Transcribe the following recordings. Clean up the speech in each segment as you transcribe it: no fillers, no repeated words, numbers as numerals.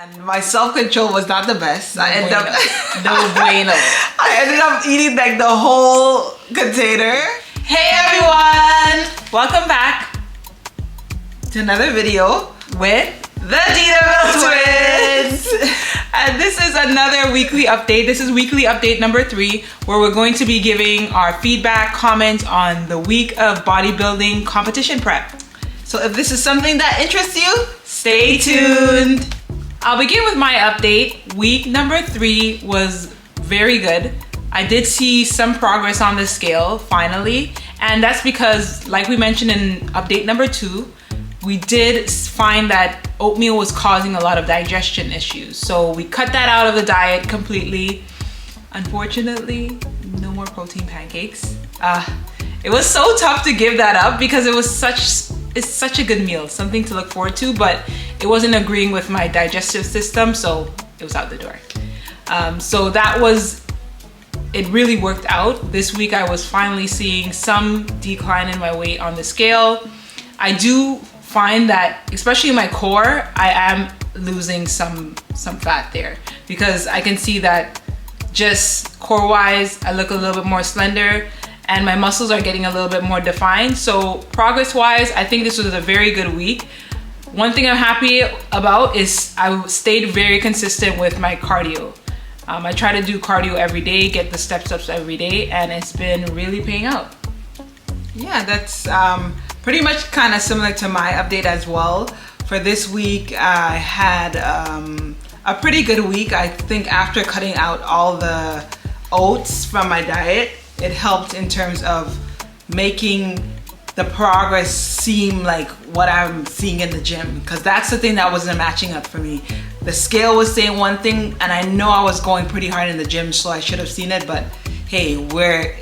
And my self-control was not the best. I ended up eating like the whole container. Hey everyone! Welcome back to another video with the Twins. And this is another weekly update. This is weekly update number 3, where we're going to be giving our feedback, comments on the week of bodybuilding competition prep. So if this is something that interests you, stay tuned. I'll begin with my update. Week number 3 was very good. I did see some progress on the scale finally, and that's because, like we mentioned in update number 2, we did find that oatmeal was causing a lot of digestion issues. So we cut that out of the diet completely. Unfortunately, no more protein pancakes. It was so tough to give that up because it's such a good meal, something to look forward to, but it wasn't agreeing with my digestive system, so it was out the door. So that was, it really worked out. This week I was finally seeing some decline in my weight on the scale. I do find that, especially in my core, I am losing some fat there, because I can see that just core-wise, I look a little bit more slender, and my muscles are getting a little bit more defined. So progress-wise, I think this was a very good week. One thing I'm happy about is I stayed very consistent with my cardio. I try to do cardio every day, get the steps up every day, and it's been really paying out. Yeah, that's pretty much kind of similar to my update as well. For this week, I had a pretty good week. I think after cutting out all the oats from my diet, it helped in terms of making the progress seem like what I'm seeing in the gym, because that's the thing that wasn't matching up for me. The scale was saying one thing, and I know I was going pretty hard in the gym, so I should have seen it, but hey,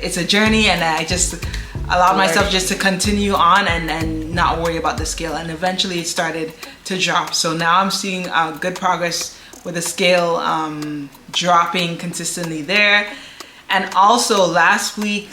it's a journey, and I just allowed myself just to continue on and not worry about the scale, and eventually it started to drop. So now I'm seeing good progress with the scale dropping consistently there. And also last week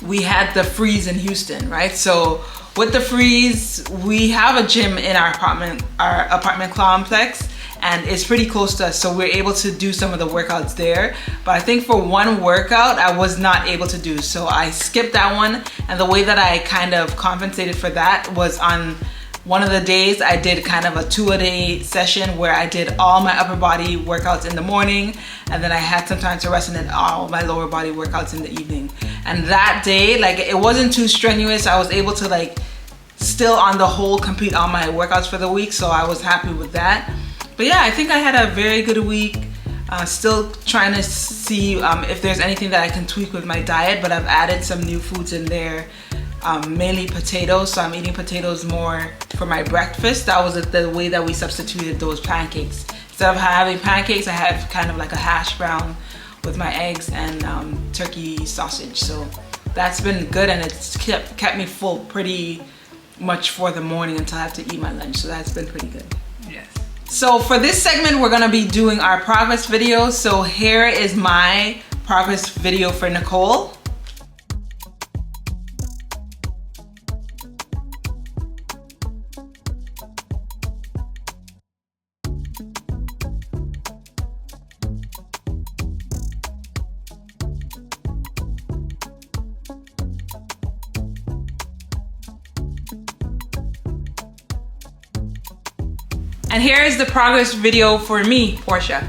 we had the freeze in Houston, right? So with the freeze, we have a gym in our apartment complex, and it's pretty close to us, so we're able to do some of the workouts there. But I think for one workout I was not able to do, so I skipped that one. And the way that I kind of compensated for that was on one of the days I did kind of a 2-a-day session where I did all my upper body workouts in the morning, and then I had some time to rest and then all my lower body workouts in the evening. And that day, like, it wasn't too strenuous. I was able to like still on the whole complete all my workouts for the week, so I was happy with that. But yeah, I think I had a very good week. Still trying to see if there's anything that I can tweak with my diet, but I've added some new foods in there. Mainly potatoes, so I'm eating potatoes more for my breakfast. That was the way that we substituted those pancakes. Instead of having pancakes, I have kind of like a hash brown with my eggs and turkey sausage. So that's been good, and it's kept me full pretty much for the morning until I have to eat my lunch. So that's been pretty good. Yes. So for this segment, we're gonna be doing our progress video. So here is my progress video for Nicole. And here is the progress video for me, Portia.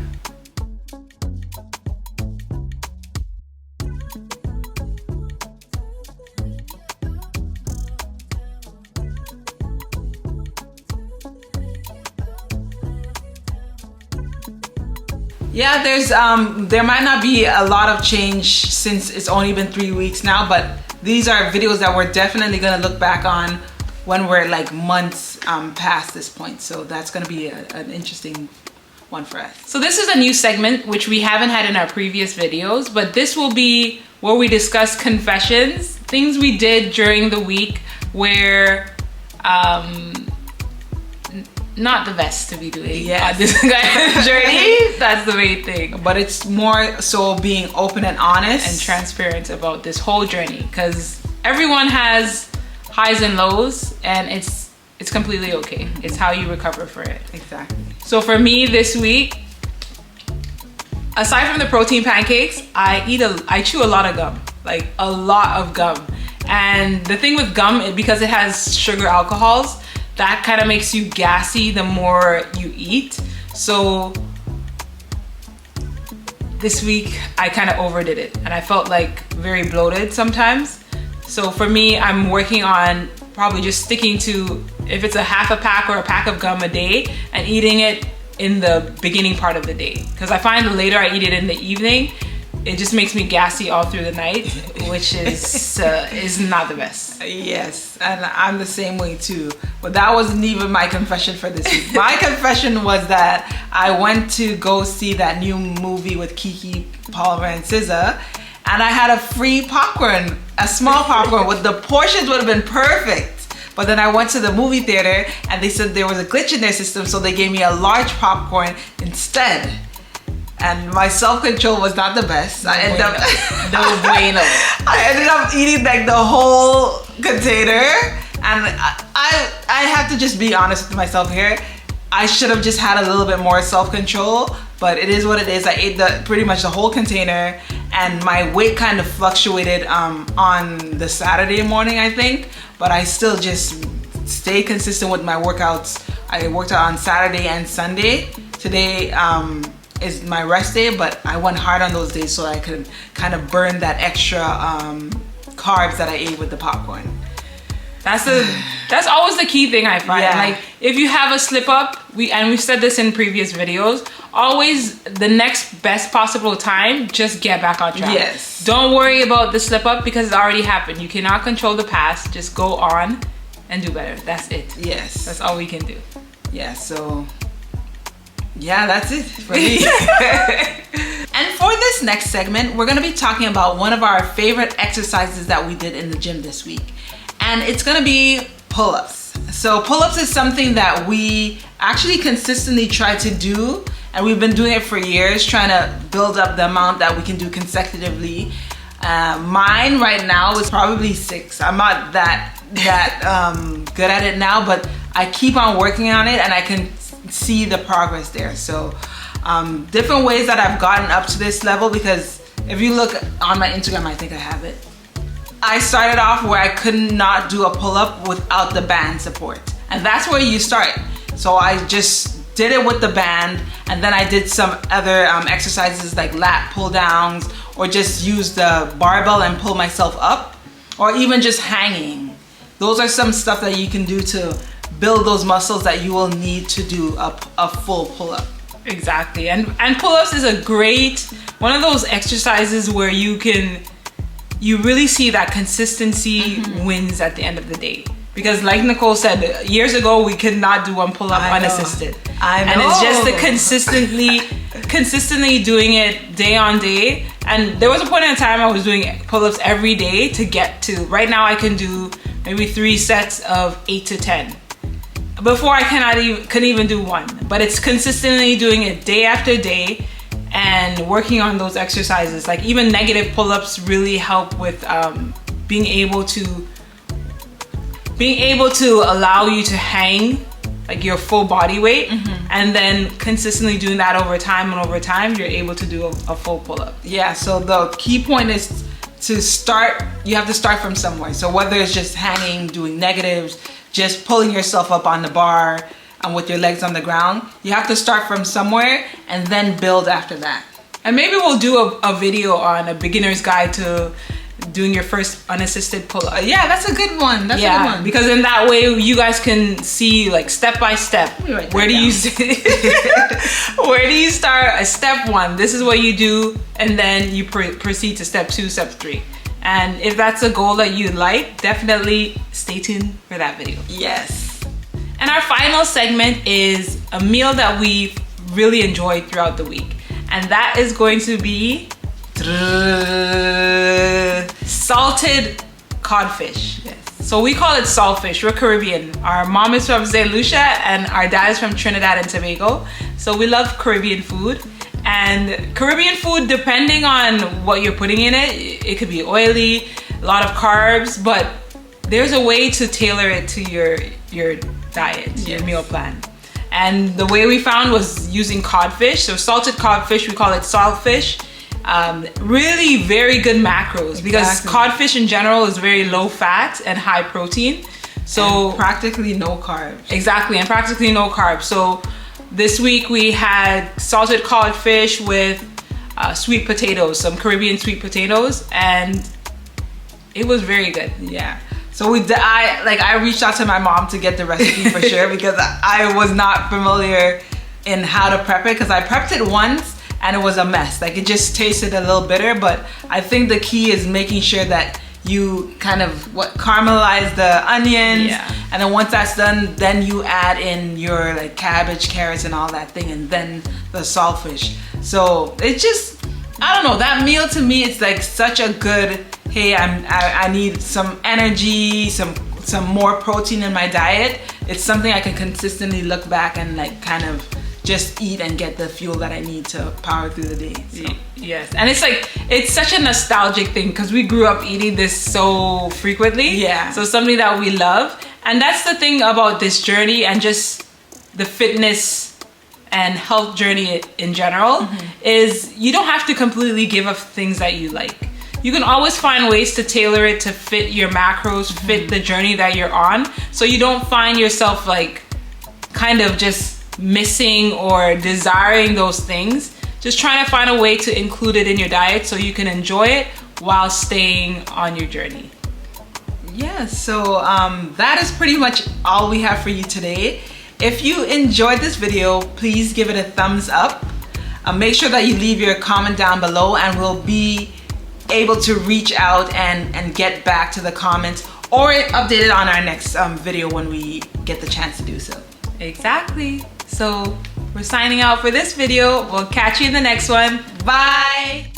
Yeah, there might not be a lot of change since it's only been 3 weeks now, but these are videos that we're definitely gonna look back on when we're like months past this point. So that's gonna be an interesting one for us. So this is a new segment which we haven't had in our previous videos, but this will be where we discuss confessions, things we did during the week where not the best to be doing on this kind of journey. That's the main thing. But it's more so being open and honest and transparent about this whole journey, because everyone has highs and lows, and it's completely okay. It's how you recover for it. Exactly. So for me this week, aside from the protein pancakes, I chew a lot of gum, like a lot of gum. And the thing with gum, because it has sugar alcohols, that kind of makes you gassy the more you eat. So this week I kind of overdid it and I felt like very bloated sometimes. So for me, I'm working on probably just sticking to, if it's a half a pack or a pack of gum a day, and eating it in the beginning part of the day. Because I find the later I eat it in the evening, it just makes me gassy all through the night, which is not the best. Yes, and I'm the same way too. But that wasn't even my confession for this week. My confession was that I went to go see that new movie with Kiki Palmer and SZA, and I had a free popcorn, a small popcorn. With the portions would have been perfect. But then I went to the movie theater and they said there was a glitch in their system, so they gave me a large popcorn instead. And my self-control was not the best. I ended up eating like the whole container. And I have to just be honest with myself here. I should have just had a little bit more self-control, but it is what it is. I ate pretty much the whole container, and my weight kind of fluctuated on the Saturday morning, I think. But I still just stay consistent with my workouts. I worked out on Saturday and Sunday. Today is my rest day, but I went hard on those days so I could kind of burn that extra carbs that I ate with the popcorn. That's always the key thing I find. Yeah. Like if you have a slip up, we've said this in previous videos, always the next best possible time, just get back on track. Yes. Don't worry about the slip up because it's already happened. You cannot control the past. Just go on and do better. That's it. Yes. That's all we can do. Yeah, so yeah, that's it for me. And for this next segment, we're gonna be talking about one of our favorite exercises that we did in the gym this week. And it's gonna be pull-ups. So pull-ups is something that we actually consistently try to do, and we've been doing it for years, trying to build up the amount that we can do consecutively. Mine right now is probably 6. I'm not that good at it now, but I keep on working on it and I can see the progress there. So different ways that I've gotten up to this level, because if you look on my Instagram, I think I have it. I started off where I could not do a pull-up without the band support. And that's where you start. So I just did it with the band, and then I did some other exercises like lat pull downs, or just use the barbell and pull myself up, or even just hanging. Those are some stuff that you can do to build those muscles that you will need to do a full pull-up. Exactly, and pull-ups is a great, one of those exercises where you really see that consistency wins at the end of the day. Because like Nicole said, years ago we could not do one pull-up unassisted. I know. And it's just the consistently doing it day on day. And there was a point in time I was doing pull-ups every day to get to, right now I can do maybe 3 sets of 8 to 10. Before I couldn't even do 1. But it's consistently doing it day after day and working on those exercises. Like even negative pull-ups really help with being able to allow you to hang like your full body weight, and then consistently doing that over time, you're able to do a full pull-up. Yeah, so the key point is to start, you have to start from somewhere. So whether it's just hanging, doing negatives, just pulling yourself up on the bar and with your legs on the ground, you have to start from somewhere and then build after that. And maybe we'll do a video on a beginner's guide to doing your first unassisted pull-up. Yeah, that's a good one. That's a good one. Because in that way you guys can see like step by step. Where do you start? Step 1, this is what you do, and then you proceed to step 2, step 3. And if that's a goal that you like, definitely stay tuned for that video. Yes. And our final segment is a meal that we really enjoyed throughout the week. And that is going to be salted codfish. Yes. So we call it saltfish. We're Caribbean. Our mom is from St. Lucia and our dad is from Trinidad and Tobago. So we love Caribbean food. And Caribbean food, depending on what you're putting in it, it could be oily, a lot of carbs, but there's a way to tailor it to your diet, your meal plan. And the way we found was using codfish. So salted codfish, we call it saltfish. Really very good macros because codfish in general is very low fat and high protein. So and practically no carbs. Exactly, and practically no carbs. So this week we had salted codfish with sweet potatoes, some Caribbean sweet potatoes, and it was very good. Yeah. So I reached out to my mom to get the recipe for sure because I was not familiar in how to prep it because I prepped it once and it was a mess. Like it just tasted a little bitter, but I think the key is making sure that you kind of caramelize the onions, and then once that's done, then you add in your like cabbage, carrots, and all that thing, and then the saltfish. So it just, I don't know, that meal to me, it's like such a good, hey, I need some energy, some more protein in my diet. It's something I can consistently look back and like kind of just eat and get the fuel that I need to power through the day. So. Yes, and it's such a nostalgic thing because we grew up eating this so frequently. Yeah. So something that we love. And that's the thing about this journey and just the fitness and health journey in general is you don't have to completely give up things that you like. You can always find ways to tailor it to fit your macros, fit the journey that you're on. So you don't find yourself like kind of just missing or desiring those things. Just trying to find a way to include it in your diet so you can enjoy it while staying on your journey. Yeah, so that is pretty much all we have for you today. If you enjoyed this video, please give it a thumbs up. Make sure that you leave your comment down below and we'll be able to reach out and get back to the comments or update it on our next video when we get the chance to do so. Exactly. So we're signing out for this video. We'll catch you in the next one. Bye.